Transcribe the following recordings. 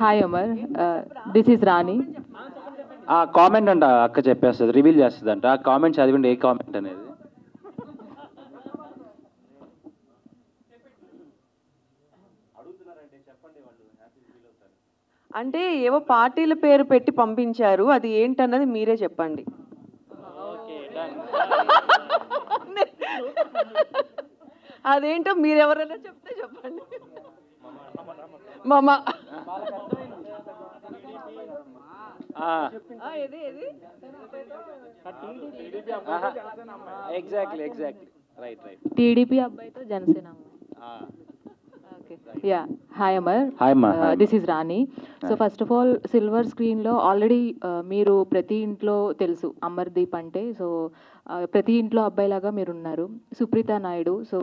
Hi Amar, this is రాణి. ఆ comment అంట అక్క చెప్పేస్తుంది, రివీల్ చేస్తుంది అంట. ఆ కామెంట్ చదివండి, ఏ కామెంట్ అనేది. అంటే ఏవో పార్టీల పేరు పెట్టి పంపించారు, అది ఏంటన్నది మీరే చెప్పండి. అదేంటో మీరెవరైనా చెప్తే చెప్పండి. మామ ఎగ్జాక్ట్లీ రైట్. టీడీపీ అబ్బాయితో జనసేన అమ్మాయి. Okay, ya. Hi Amar, hi అమ్మా. This is Rani. So first of all, silver స్క్రీన్లో ఆల్రెడీ మీరు ప్రతి ఇంట్లో తెలుసు అమర్దీప్ అంటే. సో ప్రతి ఇంట్లో అబ్బాయిలాగా మీరు ఉన్నారు. సుప్రీత నాయుడు, సో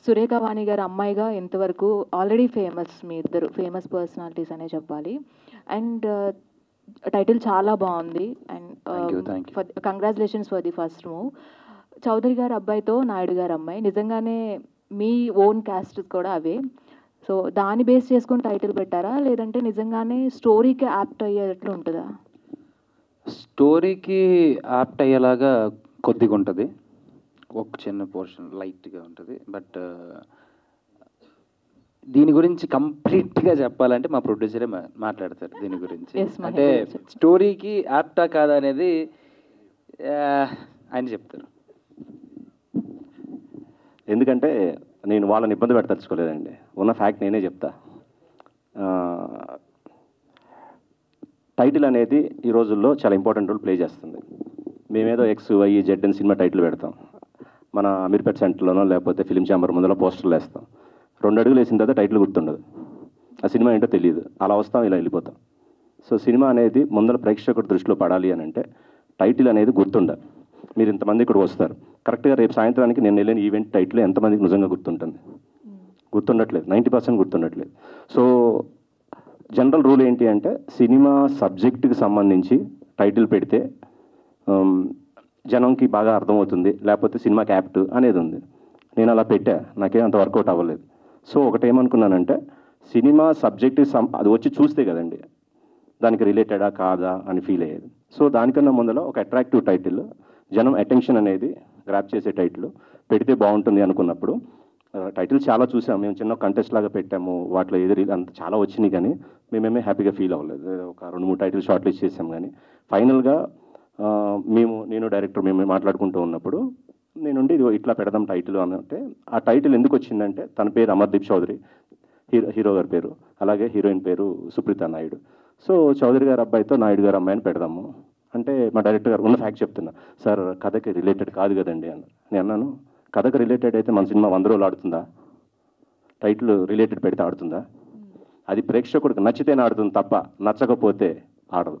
సురేఖ వాణి గారు అమ్మాయిగా ఎంతవరకు ఆల్రెడీ ఫేమస్, మీ ఇద్దరు ఫేమస్ పర్సనాలిటీస్ అనే చెప్పాలి. అండ్ టైటిల్ చాలా బాగుంది. And congratulations for the first move. Chaudhary గారు అబ్బాయితో నాయుడు గారు అమ్మాయి, నిజంగానే మీ ఓన్ క్యాస్ట్ కూడా అవే. సో దాన్ని బేస్ చేసుకొని టైటిల్ పెట్టారా, లేదంటే నిజంగానే స్టోరీకి యాప్ట్ అయ్యేటట్లు ఉంటుందా? స్టోరీకి యాప్ట్ అయ్యేలాగా కొద్దిగా ఉంటుంది, ఒక చిన్న పోర్షన్ లైట్గా ఉంటుంది. బట్ దీని గురించి కంప్లీట్గా చెప్పాలంటే మా ప్రొడ్యూసరే మాట్లాడతారు దీని గురించి. అంటే స్టోరీకి యాప్టా కాదా అనేది ఆయన చెప్తారు. ఎందుకంటే నేను వాళ్ళని ఇబ్బంది పెట్టదలుచుకోలేదండి, ఉన్న ఫ్యాక్ట్ నేనే చెప్తా. టైటిల్ అనేది ఈ రోజుల్లో చాలా ఇంపార్టెంట్ రోల్ ప్లే చేస్తుంది. మేమేదో XYZ అని సినిమా టైటిల్ పెడతాం, మన అమీర్పేట్ సెంటర్లోనో లేకపోతే ఫిలిం ఛాంబర్ ముందులో పోస్టర్లు వేస్తాం. 2 అడుగులు వేసిన తర్వాత టైటిల్ గుర్తుండదు, ఆ సినిమా ఏంటో తెలియదు, అలా వస్తాం ఇలా వెళ్ళిపోతాం. సో సినిమా అనేది ముందర ప్రేక్షకుడి దృష్టిలో పడాలి అని అంటే టైటిల్ అనేది గుర్తుండాలి. మీరు ఇంతమంది ఇక్కడికి వస్తారు, కరెక్ట్గా రేపు సాయంత్రానికి నేను వెళ్ళిన ఈవెంట్ టైటిల్ ఎంతమందికి నిజంగా గుర్తుంటుంది? గుర్తుండట్లేదు, 90% గుర్తుండట్లేదు. సో జనరల్ రూల్ ఏంటి అంటే సినిమా సబ్జెక్టుకి సంబంధించి టైటిల్ పెడితే జనంకి బాగా అర్థమవుతుంది, లేకపోతే సినిమాకి యాప్ట్ అనేది ఉంది. నేను అలా పెట్టా, నాకేం అంత వర్కౌట్ అవ్వలేదు. సో ఒకటేమనుకున్నానంటే సినిమా సబ్జెక్ట్ అది వచ్చి చూస్తే కదండి దానికి రిలేటెడా కాదా అని ఫీల్ అయ్యేది. సో దానికన్నా ముందర ఒక అట్రాక్టివ్ టైటిల్, జనం అటెన్షన్ అనేది గ్రాప్ చేసే టైటిల్ పెడితే బాగుంటుంది అనుకున్నప్పుడు టైటిల్ చాలా చూసాం మేము. చిన్న కంటెస్ట్ లాగా పెట్టాము, వాటిలో ఎదురు అంత చాలా వచ్చినాయి, కానీ మేమేమే హ్యాపీగా ఫీల్ అవ్వలేదు. ఒక 2-3 టైటిల్ షార్ట్ లిస్ట్ చేసాం, కానీ ఫైనల్గా నేను డైరెక్టర్ మేము మాట్లాడుకుంటూ ఉన్నప్పుడు నేనుండి ఇది ఇట్లా పెడదాం టైటిల్ అని అంటే, ఆ టైటిల్ ఎందుకు వచ్చిందంటే తన పేరు అమర్దీప్ చౌదరి, హీరో గారి పేరు, అలాగే హీరోయిన్ పేరు సుప్రీత నాయుడు. సో చౌదరి గారి అబ్బాయితో నాయుడు గారు అమ్మాయిని పెడదాము అంటే మా డైరెక్టర్ గారు ఉన్న ఫ్యాక్ట్ చెప్తున్నా, సార్ కథకి రిలేటెడ్ కాదు కదండి అన్న. నేను అన్నాను, కథకు రిలేటెడ్ అయితే మన సినిమా 100 రోజులు ఆడుతుందా? టైటిల్ రిలేటెడ్ పెడితే ఆడుతుందా? అది ప్రేక్షకుడికి నచ్చితేనే ఆడుతుంది తప్ప నచ్చకపోతే ఆడదు.